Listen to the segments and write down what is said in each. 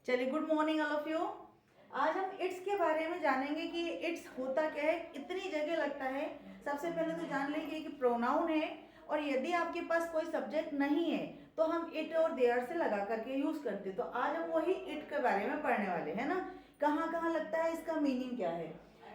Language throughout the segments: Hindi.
चलिए, good morning all of you. आज हम इट्स के बारे में जानेंगे कि इट्स होता क्या है, इतनी जगह लगता है। सबसे पहले तो जान लेंगे कि प्रोनाउन है, और यदि आपके पास कोई सब्जेक्ट नहीं है तो हम इट और देयर से लगा करके यूज करते हैं। तो आज हम वही इट के बारे में पढ़ने वाले हैं ना। कहाँ कहाँ लगता है, इसका मीनिंग क्या है,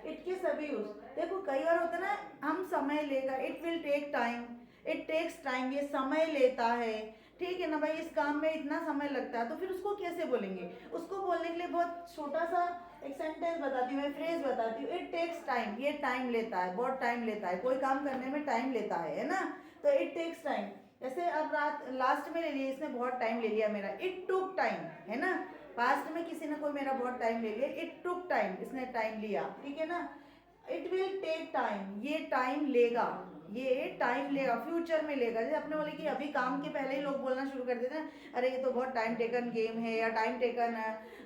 इट के सभी यूज। देखो, कई बार होता है ना, हम समय लेगा, it will take time, it takes time, ये समय लेता है। ठीक है ना भाई, इस काम में इतना समय लगता है, तो फिर उसको कैसे बोलेंगे। उसको बोलने के लिए बहुत छोटा सा एक सेंटेंस बताती हूँ, मैं फ्रेज बताती हूँ। इट टेक्स टाइम, ये टाइम लेता है, बहुत टाइम लेता है, कोई काम करने में टाइम लेता है ना। तो इट टेक्स टाइम। जैसे अब रात लास्ट में ले लिया, इसने बहुत टाइम ले लिया मेरा, इट टुक टाइम, है ना। पास्ट में किसी ने कोई मेरा बहुत टाइम ले लिया, इट टुक टाइम, इसने टाइम लिया, ठीक है ना। इट विल टेक टाइम, ये टाइम लेगा, ये टाइम लेगा, फ्यूचर में लेगा। जैसे अपने बोले कि अभी काम के पहले ही लोग बोलना शुरू कर देते हैं, अरे ये तो बहुत टाइम टेकन गेम है या टाइम टेकन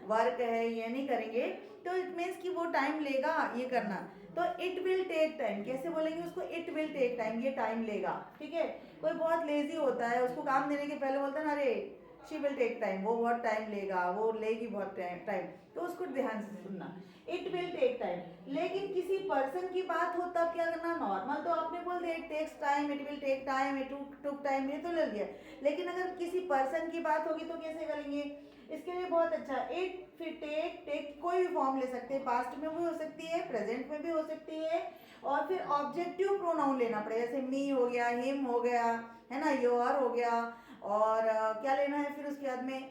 वर्क है, ये नहीं करेंगे। तो इट मीन्स कि वो टाइम लेगा ये करना। तो इट विल टेक टाइम कैसे बोलेंगे उसको, इट विल टेक टाइम, ये टाइम लेगा, ठीक है। कोई बहुत लेजी होता है, उसको काम देने के पहले बोलता है ना, अरे शी विल टेक टाइम, वो बहुत टाइम लेगा, वो लेगी बहुत टाइम। तो उसको ध्यान से सुनना, इट विल टेक टाइम। लेकिन किसी पर्सन की बात हो तब क्या करना, नॉर्मल तो आपने बोल दिया it takes time, it will take time, it took time, ये तो ले लिया। लेकिन अगर किसी पर्सन की बात होगी तो कैसे करेंगे। इसके लिए बहुत अच्छा, इट फिर टेक, टेक कोई भी फॉर्म ले सकते हैं, पास्ट में भी हो सकती है, प्रेजेंट में भी हो सकती है। और फिर ऑब्जेक्टिव प्रोनाउन लेना पड़ेगा, जैसे मी हो गया, हिम हो गया, है ना, योर हो गया। और क्या लेना है फिर उसके बाद में,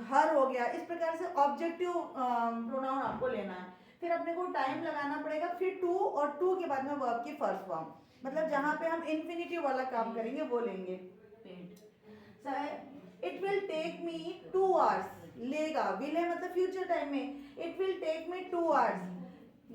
हर हो गया। इस प्रकार से ऑब्जेक्टिव प्रोनाउन आपको लेना है। फिर अपने को टाइम लगाना पड़ेगा, फिर टू, और टू के बाद में वर्ब की फर्स्ट फॉर्म, मतलब जहां पे हम इन्फिनिटिव वाला काम करेंगे वो लेंगे। It will take me 2 hours, लेगा, विल है मतलब फ्यूचर टाइम में, it will take me 2 hours,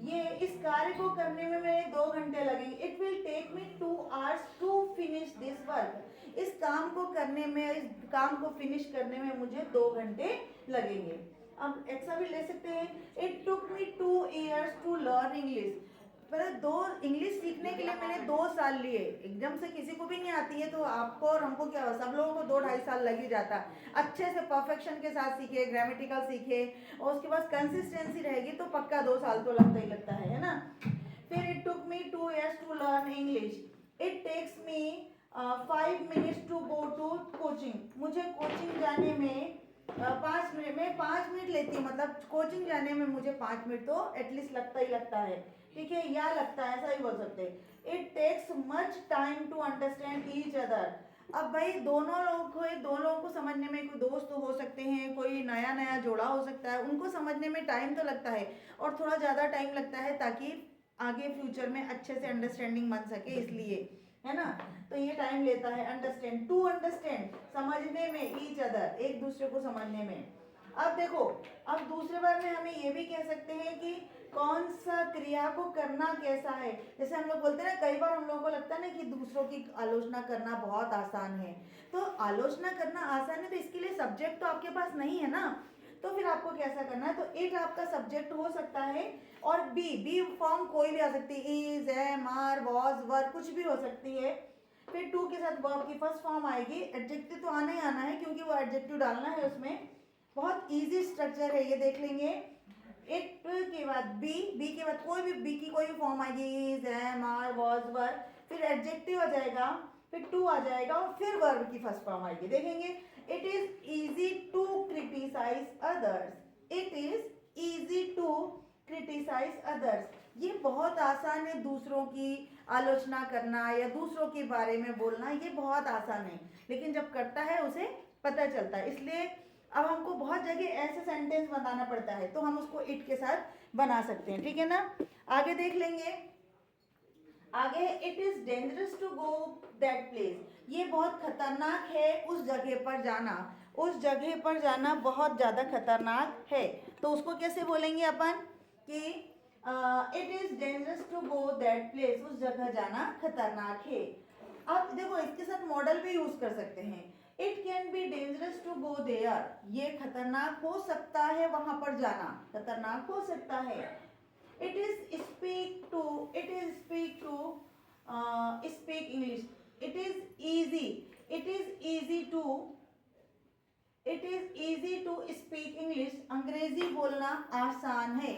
ये इस कार्य को करने में मेरे 2 घंटे लगेंगे। It will take me 2 hours to finish this work, इस काम को करने में, इस काम को फिनिश करने में मुझे 2 घंटे लगेंगे। अब ऐसा भी ले सकते हैं, it took me 2 years to learn English, मतलब दो, इंग्लिश सीखने के लिए मैंने 2 साल लिए। एकदम से किसी को भी नहीं आती है, तो आपको और हमको क्या, सब लोगों को 2-2.5 साल लग ही जाता। अच्छे से परफेक्शन के साथ सीखे, ग्रामेटिकल सीखे, और उसके बाद कंसिस्टेंसी रहेगी तो पक्का 2 साल तो लगता ही लगता है ना। फिर it took me 2 years to learn English, it takes me 5 minutes to go to coaching, मुझे कोचिंग जाने में 5 मिनट, मैं 5 मिनट लेती हूँ, मतलब कोचिंग जाने में मुझे 5 मिनट तो एटलीस्ट लगता ही लगता है, ठीक है, या लगता है, ऐसा ही बोल सकते हैं। It takes much time to understand each other. अब भाई दो लोगों को समझने में, कोई दोस्त हो सकते हैं, कोई नया नया जोड़ा हो सकता है, उनको समझने में टाइम तो लगता है, और थोड़ा ज़्यादा टाइम लगता है, ताकि आगे फ्यूचर में अच्छे से अंडरस्टैंडिंग बन सके, इसलिए, है ना। तो ये टाइम लेता है अंडरस्टैंड, टू अंडरस्टैंड, समझने में, ईच अदर, एक दूसरे को समझने में। अब देखो, अब दूसरे बार में हमें ये भी कह सकते हैं कि कौन सा क्रिया को करना कैसा है। जैसे हम लोग बोलते हैं ना, कई बार हम लोगों को लगता है ना कि दूसरों की आलोचना करना बहुत आसान है। तो आलोचना करना आसान है, तो इसके लिए सब्जेक्ट तो आपके पास नहीं है ना। तो फिर आपको कैसा करना है, तो इट आपका सब्जेक्ट हो सकता है, और बी फॉर्म कोई भी आ सकती है, इज, एम, आर, वॉज, वर, कुछ भी हो सकती है। फिर टू के साथ वर्ब की फर्स्ट फॉर्म आएगी, एडजेक्टिव तो आना ही आना है, क्योंकि वो एडजेक्टिव डालना है उसमें। बहुत इजी स्ट्रक्चर है, ये देख लेंगे। इट के बाद बी के बाद कोई भी, बी की कोई भी फॉर्म आएगी, इज, एम, आर, वॉज, वर, फिर एडजेक्टिव आ जाएगा, फिर टू आ जाएगा, और फिर वर्ब की फर्स्ट फॉर्म आएगी, देखेंगे। It is easy to criticise others, it is easy to criticise others, ये बहुत आसान है, दूसरों की आलोचना करना या दूसरों के बारे में बोलना, ये बहुत आसान है, लेकिन जब करता है उसे पता चलता है। इसलिए अब हमको बहुत जगह ऐसे सेंटेंस बनाना पड़ता है, तो हम उसको इट के साथ बना सकते हैं, ठीक है ना। आगे देख लेंगे। आगे, it is dangerous to go that place, ये बहुत खतरनाक है उस जगह पर जाना, उस जगह पर जाना बहुत ज़्यादा खतरनाक है। तो उसको कैसे बोलेंगे अपन कि it is dangerous to go that place, उस जगह जाना खतरनाक है। अब देखो, इसके साथ मॉडल भी यूज कर सकते हैं। It can be dangerous to go there, ये खतरनाक हो सकता है वहां पर जाना, खतरनाक हो सकता है। It is speak to, it is speak to speak English, it is easy, it is easy to it is easy to speak English, अंग्रेजी बोलना आसान है,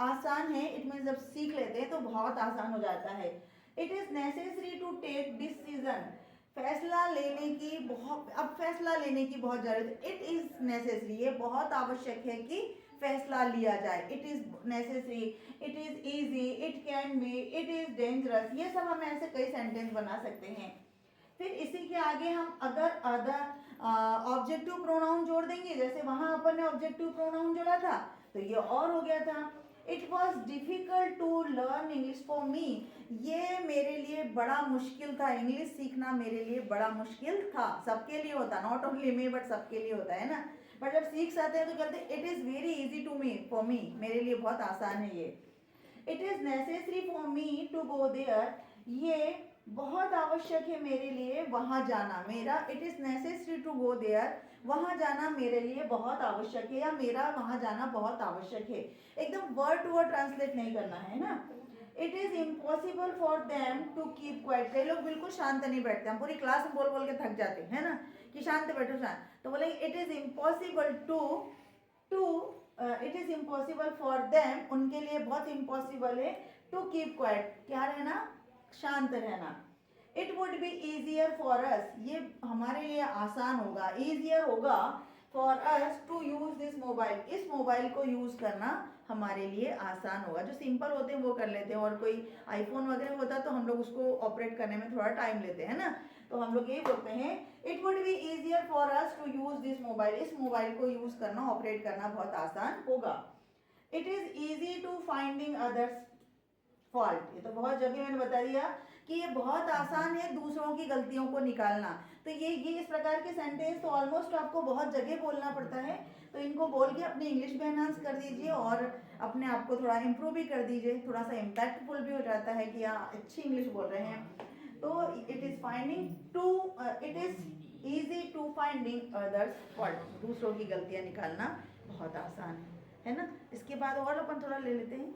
आसान है। इट मीन्स जब सीख लेते हैं तो बहुत आसान हो जाता है। It is necessary to take decision, फैसला लेने की बहुत, अब फैसला लेने की बहुत जरूरत है। इट इज नेसेसरी, ये बहुत आवश्यक है कि फैसला लिया जाए। It is necessary, it is easy, it can B, it is dangerous, ये सब हम ऐसे कई सेंटेंस बना सकते हैं। फिर इसी के आगे हम अगर अदर ऑब्जेक्टिव प्रोनाउन जोड़ देंगे, जैसे वहां अपन ने ऑब्जेक्टिव प्रोनाउन जोड़ा था तो ये और हो गया था। It was difficult to learn English for me, ये मेरे लिए बड़ा मुश्किल था, इंग्लिश सीखना मेरे लिए बड़ा मुश्किल था। सबके लिए होता, नॉट ओनली मी बट सबके लिए होता है ना। बट जब सीख जाते हैं तो कहते हैं it is very easy to me, for me, मेरे लिए बहुत आसान है ये। It is necessary for me to go there, ये बहुत आवश्यक है मेरे लिए वहाँ जाना, मेरा it is necessary to go there, वहाँ जाना मेरे लिए बहुत आवश्यक है, या मेरा वहाँ जाना बहुत आवश्यक है। एकदम वर्ड टू वर्ड ट्रांसलेट नहीं करना है ना। It is impossible for them to keep quiet, कई लोग बिल्कुल शांत नहीं बैठते, हम पूरी क्लास में बोल बोल के थक जाते हैं ना कि शांत बैठो शांत, तो बोले it is impossible to it is impossible for them, उनके लिए बहुत इम्पॉसिबल है, टू कीप क्वाइट, क्या रहना, शांत रहना। It would be easier for us, ये हमारे लिए आसान होगा, ईजियर होगा for us to use this mobile, इस मोबाइल को यूज़ करना हमारे लिए आसान होगा। जो सिंपल होते हैं वो कर लेते हैं, और कोई आईफोन वगैरह होता तो हम लोग उसको ऑपरेट करने में थोड़ा टाइम लेते हैं ना, तो हम लोग यही बोलते हैं it would be easier for us to use this mobile, इस मोबाइल को यूज़ करना, ऑपरेट करना बहुत आसान होगा। It is easy to finding others fault, ये तो बहुत जगह मैंने बता दिया कि ये बहुत आसान है दूसरों की गलतियों को निकालना। तो ये इस प्रकार के सेंटेंस तो ऑलमोस्ट आपको बहुत जगह बोलना पड़ता है, तो इनको बोल के अपनी इंग्लिश भी एनहांस कर दीजिए और अपने आप को थोड़ा इम्प्रूव भी कर दीजिए, थोड़ा सा इम्पैक्टफुल भी हो जाता है कि हाँ अच्छी इंग्लिश बोल रहे हैं। तो it is finding to, it is easy to finding others fault, दूसरों की गलतियाँ निकालना बहुत आसान है ना। इसके बाद और अपन थोड़ा ले लेते हैं।